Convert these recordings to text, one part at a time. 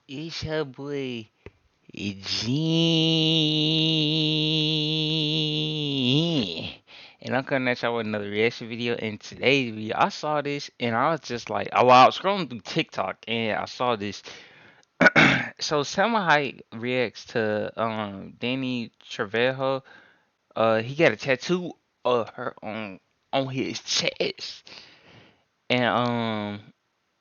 It's your boy Gene. And I'm coming at y'all with another reaction video. In today's video, I saw this and I was just like, oh, well, I was scrolling through TikTok and I saw this. So Salma Hayek reacts to Danny Trejo. He got a tattoo of her on his chest. And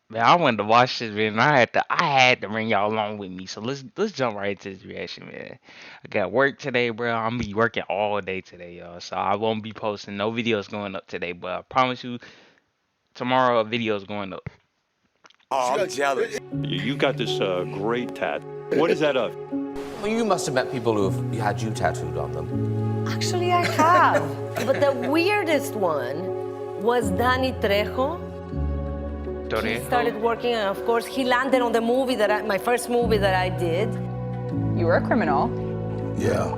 man, I wanted to watch this video, and I had to bring y'all along with me. So let's jump right into this reaction, man. I got work today, bro. I'm gonna be working all day today, y'all. So I won't be posting no videos going up today, but I promise you, tomorrow a video is going up. Oh, I'm jealous. You got this great tat. What is that of? Well, you must have met people who've had you tattooed on them. Actually, I have. But the weirdest one was Danny Trejo. He started working, and of course, he landed on the movie my first movie that I did. You were a criminal. Yeah.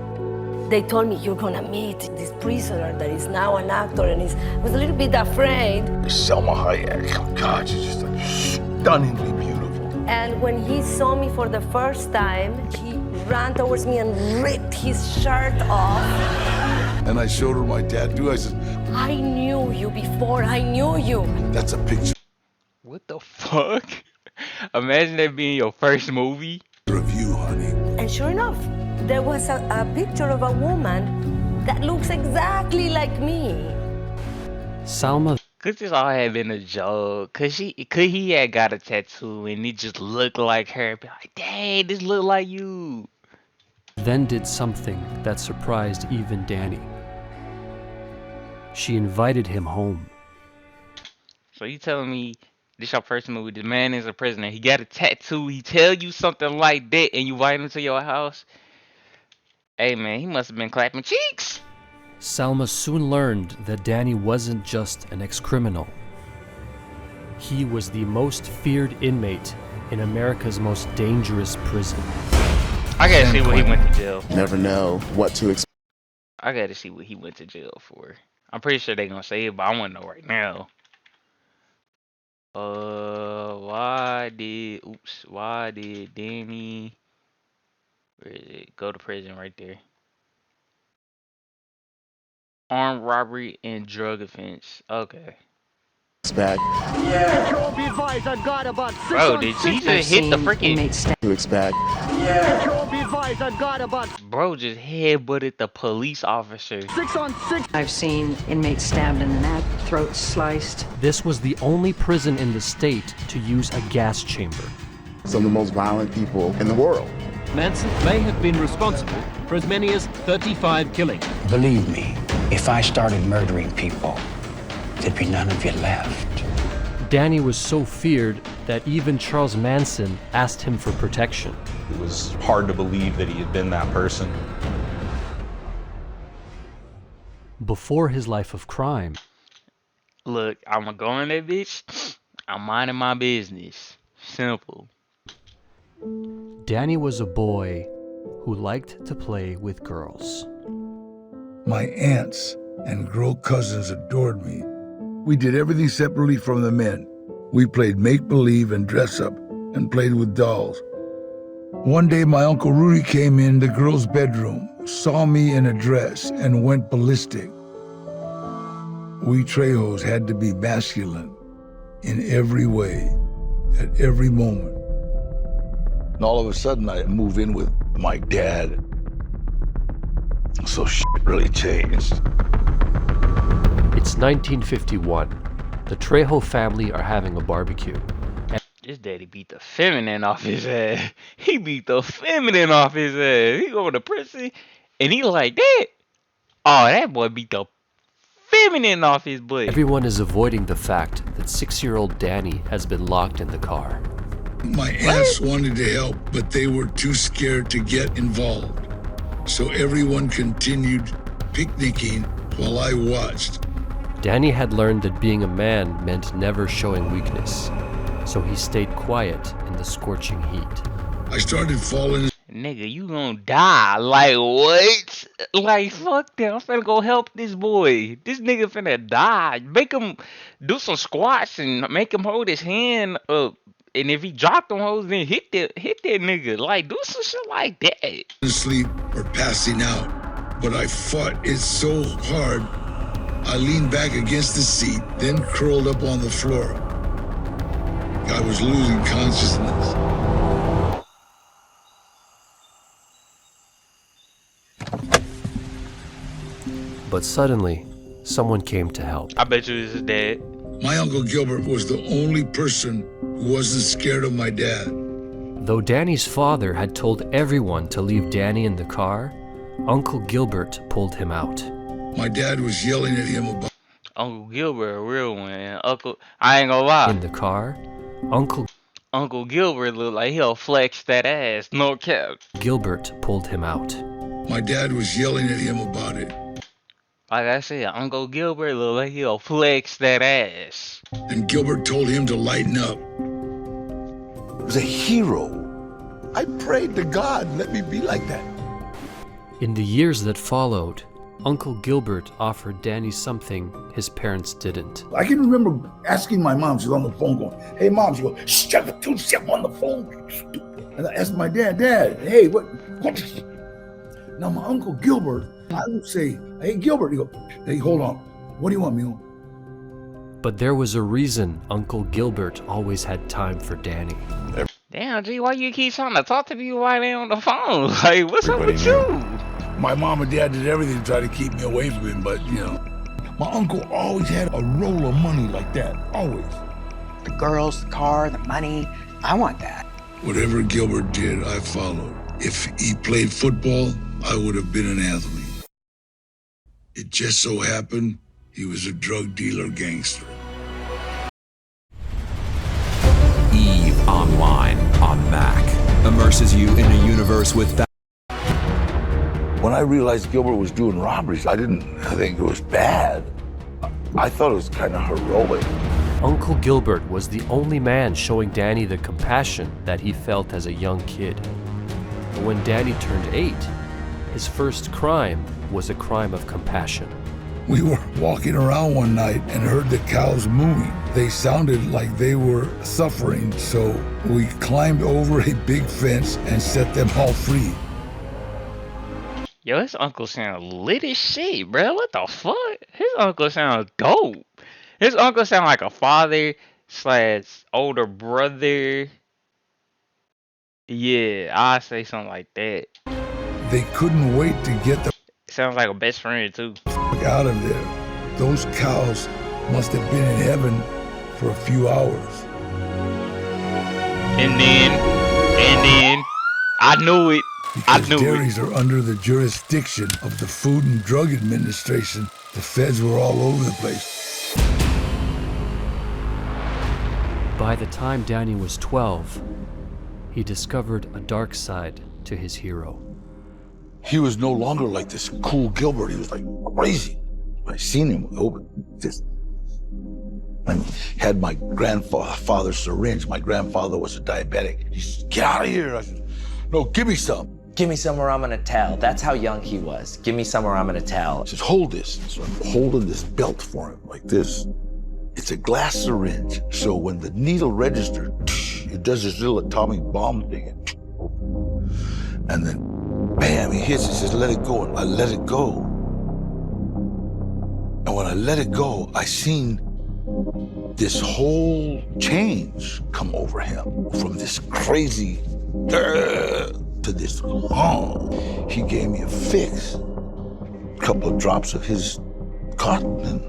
They told me, you're gonna meet this prisoner that is now an actor, and I was a little bit afraid. Salma Hayek. God, she's just like stunningly beautiful. And when he saw me for the first time, he ran towards me and ripped his shirt off. And I showed her my tattoo. I said, I knew you before I knew you. that's a picture What the fuck? Imagine that being your first movie. of you, honey. And sure enough, there was a picture of a woman that looks exactly like me. Salma. Cause this all had been a joke. Cause he had got a tattoo and it just looked like her. Be like, dang, this look like you. Then did something that surprised even Danny. She invited him home. So you telling me this your first movie? The man is a prisoner. He got a tattoo. He tell you something like that, and you invite him to your house. Hey man, he must have been clapping cheeks. Salma soon learned that Danny wasn't just an ex-criminal. He was the most feared inmate in America's most dangerous prison. I gotta see what he went to jail. Never know what to expect. I gotta see what he went to jail for. I'm pretty sure they gonna say it, but I wanna know right now. Why did Danny, where is it? Go to prison right there. Armed robbery and drug offense. Okay. Expect. Bro, did he just hit the freaking... To expect. Bro just headbutted the police officer. I've seen inmates stabbed in the neck, throats sliced. This was the only prison in the state to use a gas chamber. Some of the most violent people in the world. Manson may have been responsible for as many as 35 killings. Believe me, if I started murdering people, there'd be none of you left. Danny was so feared that even Charles Manson asked him for protection. It was hard to believe that he had been that person. Before his life of crime, Look, I'ma go in that bitch. I'm minding my business. Simple. Danny was a boy who liked to play with girls. My aunts and girl cousins adored me. We did everything separately from the men. We played make-believe and dress-up and played with dolls. One day, my Uncle Rudy came in the girls' bedroom, saw me in a dress, and went ballistic. We Trejos had to be masculine in every way, at every moment. And all of a sudden, I move in with my dad. So shit really changed. It's 1951. The Trejo family are having a barbecue. This daddy beat the feminine off his ass. He beat the feminine off his ass. He go to prison and he like that. Oh, that boy beat the feminine off his butt. Everyone is avoiding the fact that 6-year-old Danny has been locked in the car. My aunts wanted to help, but they were too scared to get involved. So everyone continued picnicking while I watched. Danny had learned that being a man meant never showing weakness, so he stayed quiet in the scorching heat. I started falling. Nigga, you gonna die. Like, what? Like, fuck that. I'm finna go help this boy. This nigga finna die. Make him do some squats and make him hold his hand up and if he dropped them hoes, then hit that nigga. Like, do some shit like that. Sleep or passing out, but I fought it so hard. I leaned back against the seat, then curled up on the floor. I was losing consciousness. But suddenly, someone came to help. I bet you this is dead. My Uncle Gilbert was the only person who wasn't scared of my dad. Though Danny's father had told everyone to leave Danny in the car, Uncle Gilbert pulled him out. My dad was yelling at him about Uncle Gilbert, a real one. And I ain't gonna lie. In the car, Uncle Gilbert looked like he'll flex that ass, no cap. Gilbert pulled him out. My dad was yelling at him about it. Like I said, Uncle Gilbert looked like he'll flex that ass. And Gilbert told him to lighten up. He was a hero. I prayed to God, let me be like that. In the years that followed, Uncle Gilbert offered Danny something his parents didn't. I can remember asking my mom, she was on the phone going, "Hey mom," she goes, "Shh, I'm on the phone, stupid." And I asked my dad, "Hey, what? Now my Uncle Gilbert, I would say, "Hey Gilbert," he go, "Hey, hold on, what do you want, Mio?" But there was a reason Uncle Gilbert always had time for Danny. Damn, G, why you keep trying to talk to me while they on the phone? Like, what's up with you? My mom and dad did everything to try to keep me away from him, but my uncle always had a roll of money like that, always. The girls, the car, the money, I want that. Whatever Gilbert did, I followed. If he played football, I would have been an athlete. It just so happened he was a drug dealer gangster. EVE Online on Mac immerses you in a universe with When I realized Gilbert was doing robberies, I didn't think it was bad. I thought it was kind of heroic. Uncle Gilbert was the only man showing Danny the compassion that he felt as a young kid. But when Danny turned 8, his first crime was a crime of compassion. We were walking around one night and heard the cows mooing. They sounded like they were suffering, so we climbed over a big fence and set them all free. Yo, his uncle sound lit as shit, bro. What the fuck? His uncle sound dope. His uncle sound like a father / older brother. Yeah, I say something like that. They couldn't wait to get the Sounds like a best friend too. fuck out of there. Those cows must have been in heaven for a few hours. And then, I knew it. Because dairies are under the jurisdiction of the Food and Drug Administration. The feds were all over the place. By the time Danny was 12, he discovered a dark side to his hero. He was no longer like this cool Gilbert. He was like crazy. I seen him and had my grandfather's syringe. My grandfather was a diabetic. He said, "Get out of here." I said, "No, give me some." Give me somewhere I'm gonna tell. That's how young he was. Give me somewhere I'm gonna tell. He says, "Hold this." So I'm holding this belt for him like this. It's a glass syringe. So when the needle registers, it does this little atomic bomb thing. And then, bam, he hits it. He says, "Let it go." And I let it go. And when I let it go, I seen this whole change come over him from this crazy to this, he gave me a fix. A couple of drops of his cotton, and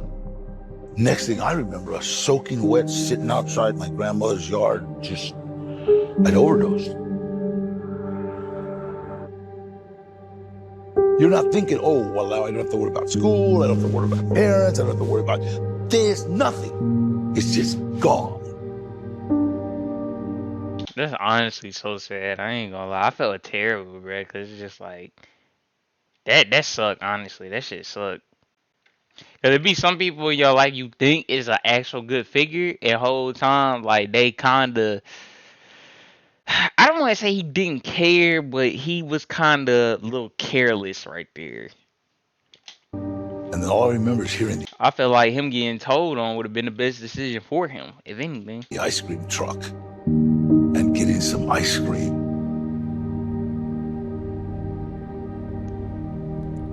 next thing I remember, I was soaking wet, sitting outside my grandmother's yard, I'd overdosed. You're not thinking, oh, well, now I don't have to worry about school, I don't have to worry about parents, I don't have to worry about this, nothing. It's just gone. That's honestly so sad. I ain't gonna lie. I felt terrible, bro, because it's just like, that sucked, honestly. That shit sucked. Because it be some people in your life you think is an actual good figure, and whole time, like, they kind of, I don't want to say he didn't care, but he was kind of a little careless right there. And then all I remember is hearing I feel like him getting told on would have been the best decision for him, if anything. the ice cream truck. getting some ice cream.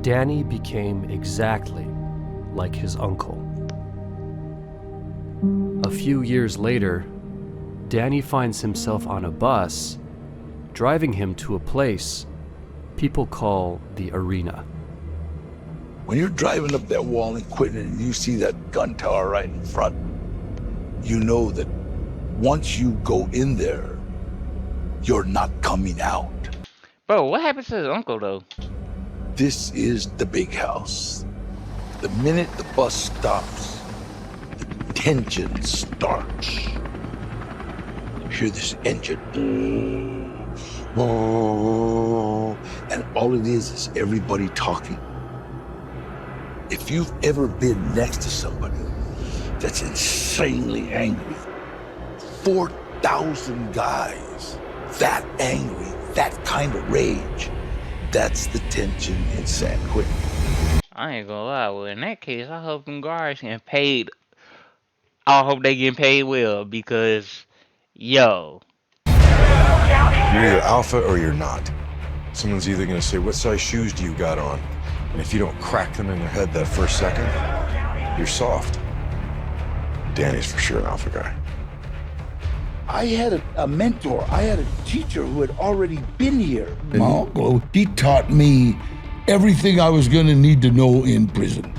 Danny became exactly like his uncle. A few years later, Danny finds himself on a bus, driving him to a place people call the arena. When you're driving up that wall in Quinton and you see that gun tower right in front, you know that once you go in there, you're not coming out. Bro, what happened to his uncle, though? This is the big house. The minute the bus stops, the tension starts. You hear this engine. And all it is everybody talking. If you've ever been next to somebody that's insanely angry, 4,000 guys, that angry, that kind of rage, that's the tension in San Quentin. I ain't gonna lie. Well, in that case, I hope them guards getting paid. I hope they getting paid well because, yo. You're either alpha or you're not. Someone's either gonna say, what size shoes do you got on? And if you don't crack them in their head that first second, you're soft. Danny's for sure an alpha guy. I had a mentor. I had a teacher who had already been here. My uncle, he taught me everything I was going to need to know in prison.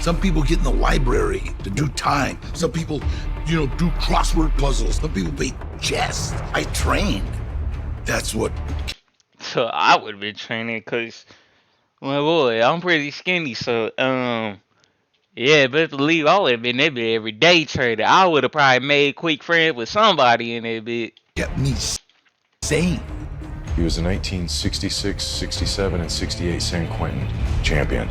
Some people get in the library to do time. Some people, do crossword puzzles. Some people play chess. I trained. That's what. So I would have been training because, well, boy, I'm pretty skinny. So, yeah, but believe I would have been that bit every day training. I would have probably made quick friends with somebody in that bit. Kept me sane. He was a 1966, 67, and 68 San Quentin champion.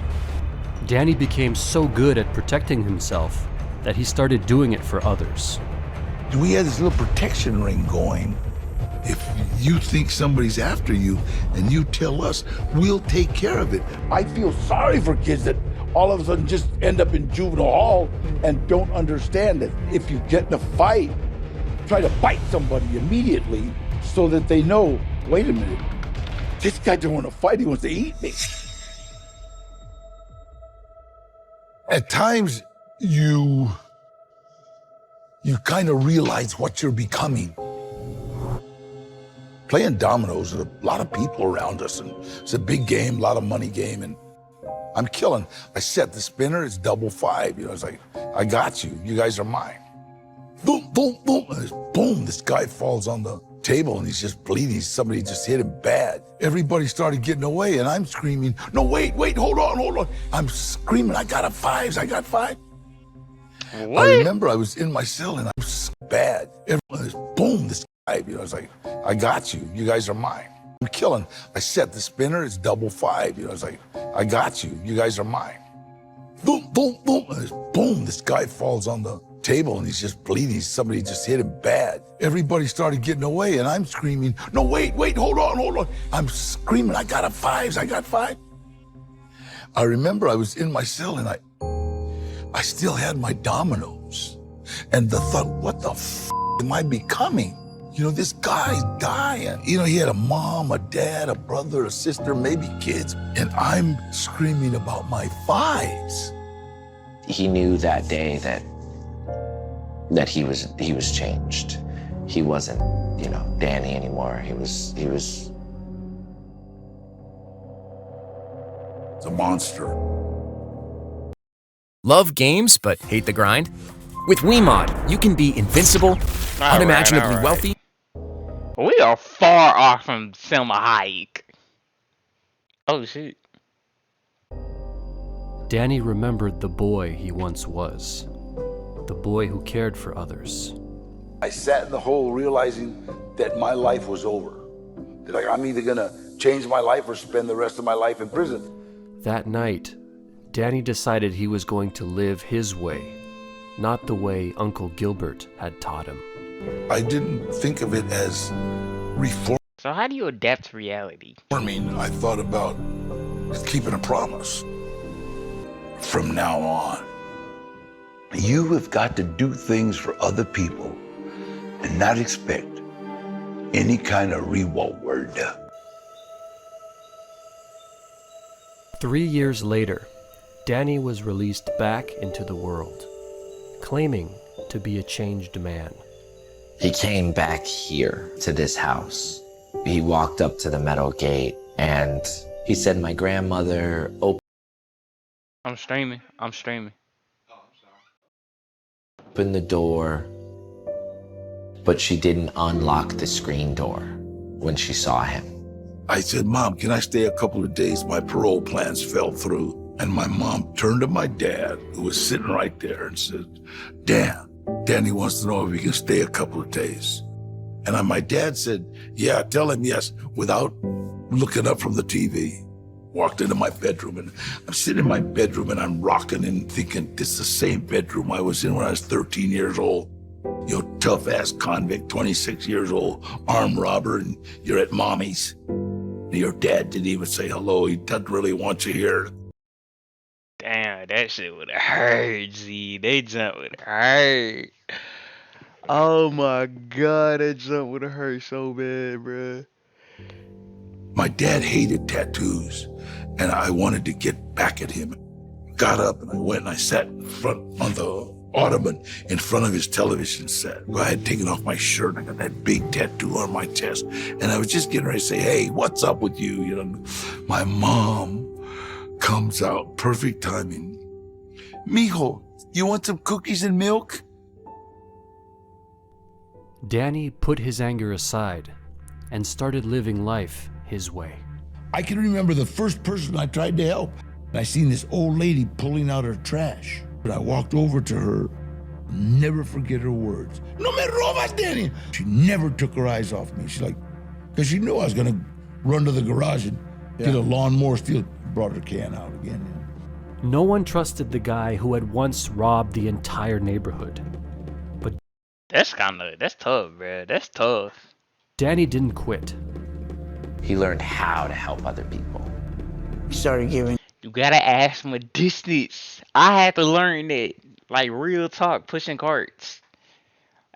Danny became so good at protecting himself that he started doing it for others. We had this little protection ring going. If you think somebody's after you and you tell us, we'll take care of it. I feel sorry for kids that all of a sudden just end up in juvenile hall and don't understand that if you get in a fight, try to bite somebody immediately so that they know, wait a minute, this guy don't want to fight, he wants to eat me. At times, you kind of realize what you're becoming. Playing dominoes with a lot of people around us, and it's a big game, a lot of money game, and I'm killing. I set the spinner, it's double five. It's like, I got you. You guys are mine. Boom, boom, boom. And boom, this guy falls on the table and he's just bleeding. Somebody just hit him bad. Everybody started getting away and I'm screaming, no, wait, hold on. I'm screaming, I got five. What? I remember I was in my cell and I was bad. Everyone was, boom, this guy. It's like, I got you. You guys are mine. I'm killing. I set the spinner, it's double five. It's like, I got you. You guys are mine. Boom, boom, boom. And boom, this guy falls on the table and he's just bleeding. Somebody just hit him bad. Everybody started getting away and I'm screaming, no, wait, hold on. I'm screaming, I got five. I remember I was in my cell and I still had my dominoes. And the thought, what the f am I becoming? This guy's dying. He had a mom, a dad, a brother, a sister, maybe kids. And I'm screaming about my fives. He knew that day that he was changed. He wasn't, Danny anymore. He was a monster. Love games but hate the grind? With WeMod, you can be invincible, unimaginably wealthy. We are far off from Salma Hayek. Oh, shit. Danny remembered the boy he once was, the boy who cared for others. I sat in the hole realizing that my life was over. That I'm either gonna change my life or spend the rest of my life in prison. That night, Danny decided he was going to live his way, not the way Uncle Gilbert had taught him. I didn't think of it as reform. So how do you adapt to reality? I thought about keeping a promise. From now on, you have got to do things for other people and not expect any kind of reward. 3 years later, Danny was released back into the world, claiming to be a changed man. He came back here to this house. He walked up to the metal gate and he said, my grandmother opened I'm streaming. the door, but she didn't unlock the screen door when she saw him. I said, Mom, can I stay a couple of days? My parole plans fell through. And my mom turned to my dad, who was sitting right there, and said, Danny wants to know if he can stay a couple of days. And my dad said, yeah, tell him yes, without looking up from the TV. Walked into my bedroom, and I'm sitting in my bedroom, and I'm rocking and thinking, this is the same bedroom I was in when I was 13 years old. You know, tough-ass convict, 26 years old, armed robber, and you're at mommy's. Your dad didn't even say hello. He doesn't really want you here. Damn, that shit would have hurt, Z. They jump would hurt. Oh my god, that jump would have hurt so bad, bruh. My dad hated tattoos, and I wanted to get back at him. Got up and I went and I sat in front on the ottoman in front of his television set. I had taken off my shirt and I got that big tattoo on my chest. And I was just getting ready to say, hey, what's up with you? You know, my mom comes out, perfect timing. Mijo, you want some cookies and milk? Danny put his anger aside and started living life his way. I can remember the first person I tried to help. I seen this old lady pulling out her trash. But I walked over to her, never forget her words. No me robas, Danny. She never took her eyes off me. She's like, because she knew I was gonna run to the garage and get a lawnmower steel. Brought her can out again. No one trusted the guy who had once robbed the entire neighborhood. But that's tough, bro. That's tough. Danny didn't quit. He learned how to help other people. He started giving. You gotta ask from a distance. I had to learn that. Like real talk, pushing carts.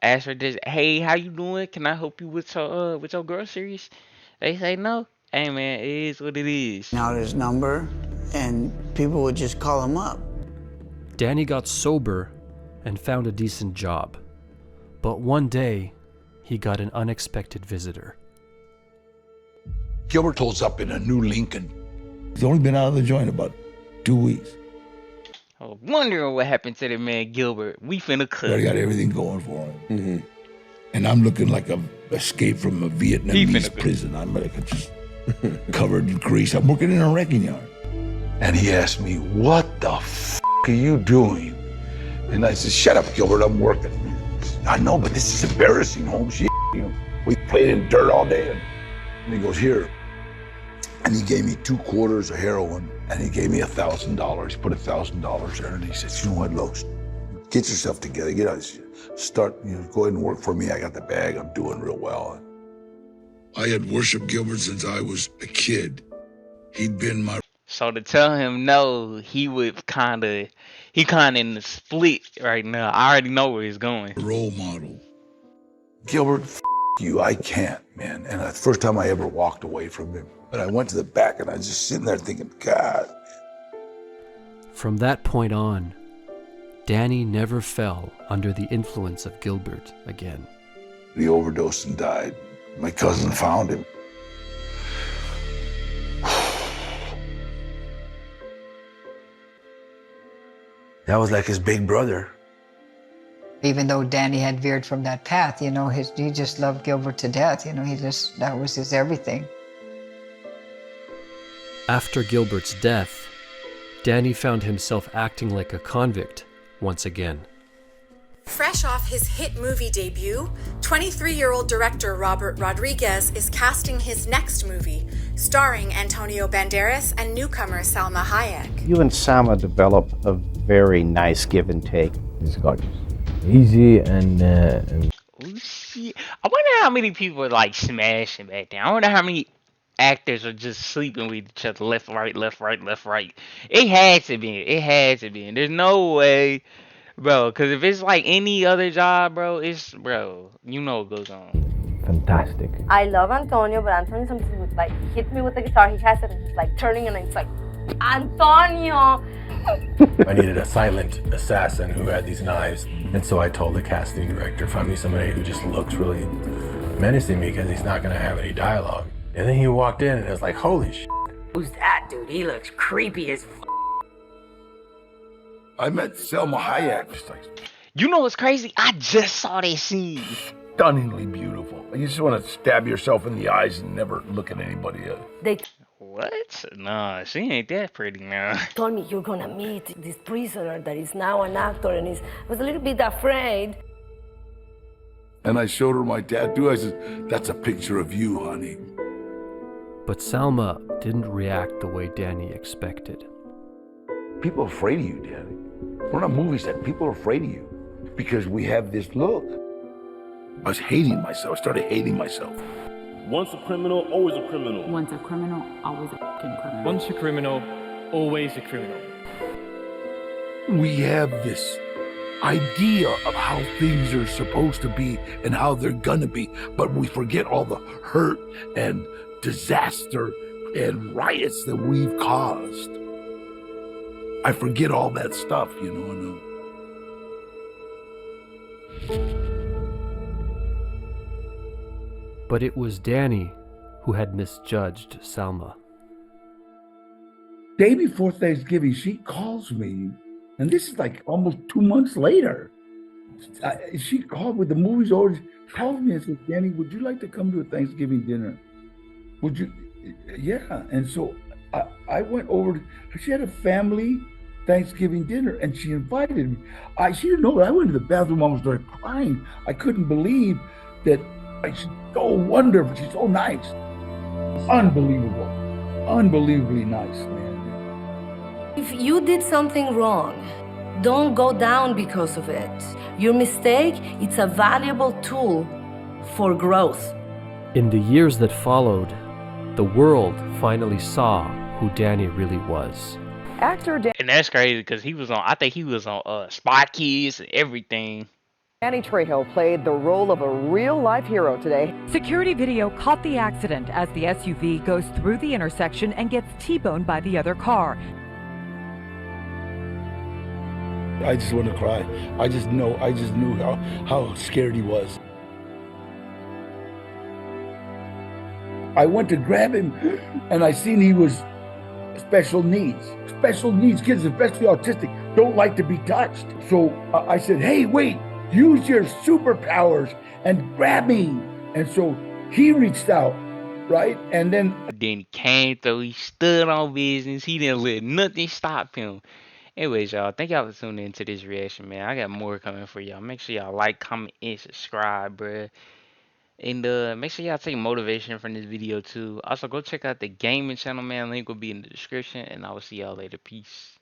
Ask for this. Hey, how you doing? Can I help you with your groceries? They say no. Hey man, it is what it is. Out his number, and people would just call him up. Danny got sober and found a decent job. But one day, he got an unexpected visitor. Gilbert holds up in a new Lincoln. He's only been out of the joint about 2 weeks. I was wondering what happened to the man Gilbert. We finna cook. He got everything going for him. Mm-hmm. And I'm looking like a escape from a Vietnamese prison. I'm like just covered in grease. I'm working in a wrecking yard. And he asked me, what the f*** are you doing? And I said, shut up, Gilbert, I'm working. I know, but this is embarrassing, Holmes. You know, we played in dirt all day. And he goes, here. And he gave me 2 quarters of heroin, and he gave me $1,000. He put $1,000 there, and he said, you know what, Los, get yourself together, get out, start, go ahead and work for me. I got the bag, I'm doing real well. I had worshiped Gilbert since I was a kid. He'd been my... So to tell him no, he kinda in the split right now. I already know where he's going. Role model. Gilbert, you, I can't, man. And the first time I ever walked away from him. But I went to the back and I was just sitting there thinking, God. From that point on, Danny never fell under the influence of Gilbert again. He overdosed and died. My cousin found him. That was like his big brother. Even though Danny had veered from that path, he just loved Gilbert to death. That was his everything. After Gilbert's death, Danny found himself acting like a convict once again. Fresh off his hit movie debut, 23-year-old director Robert Rodriguez is casting his next movie, starring Antonio Banderas and newcomer Salma Hayek. You and Salma develop a very nice give and take. It's gorgeous. Easy and Ooh, shit. I wonder how many people are like smashing back then. I wonder how many actors are just sleeping with each other, left, right, left, right, left, right. It had to be. It had to be. And there's no way, bro. Because if it's like any other job, bro, you know what goes on. fantastic. I love Antonio, but Antonio sometimes would like hit me with the guitar. He has it and he's like turning and it's like, Antonio! I needed a silent assassin who had these knives. And so I told the casting director, find me somebody who just looks really menacing because he's not going to have any dialogue. And then he walked in and it was like, holy shit. Who's that dude? He looks creepy as f. I met Salma Hayek. Just like You know what's crazy? I just saw that scene. stunningly beautiful. You just want to stab yourself in the eyes and never look at anybody else. They What? Nah, she ain't that pretty now. told me you're gonna meet this prisoner that is now an actor, and I was a little bit afraid. And I showed her my tattoo. I said, that's a picture of you, honey. But Salma didn't react the way Danny expected. People are afraid of you, Danny. We're not movie set. People are afraid of you because we have this look. I was hating myself. I started hating myself. Once a criminal, always a criminal. Once a criminal, always a fucking criminal. Once a criminal, always a criminal. We have this idea of how things are supposed to be and how they're gonna be, but we forget all the hurt and disaster and riots that we've caused. I forget all that stuff, you know. But it was Danny who had misjudged Salma. Day before Thanksgiving, she calls me, and this is like almost 2 months later. She called with the movies order, called me and said, Danny, would you like to come to a Thanksgiving dinner? Would you? Yeah. And so I went over, she had a family Thanksgiving dinner and she invited me. She didn't know that I went to the bathroom, almost started crying. I couldn't believe that she's so wonderful, she's so nice. Unbelievable, unbelievably nice, man. If you did something wrong, don't go down because of it. Your mistake, it's a valuable tool for growth. In the years that followed, the world finally saw who Danny really was. Actor And that's crazy because he was on, I think he was on Spy Kids and everything. Danny Trejo played the role of a real-life hero today. Security video caught the accident as the SUV goes through the intersection and gets T-boned by the other car. I just want to cry. I just knew how scared he was. I went to grab him and I seen he was special needs. Special needs kids, especially autistic, don't like to be touched. So I said, hey, wait, use your superpowers and grab me. And so he reached out, right? And then he came through, he stood on business, he didn't let nothing stop him. Anyways, y'all, thank y'all for tuning into this reaction, man. I got more coming for y'all. Make sure y'all like, comment, and subscribe, bruh. And make sure y'all take motivation from this video, too. Also, go check out the gaming channel, man. Link will be in the description. And I will see y'all later. Peace.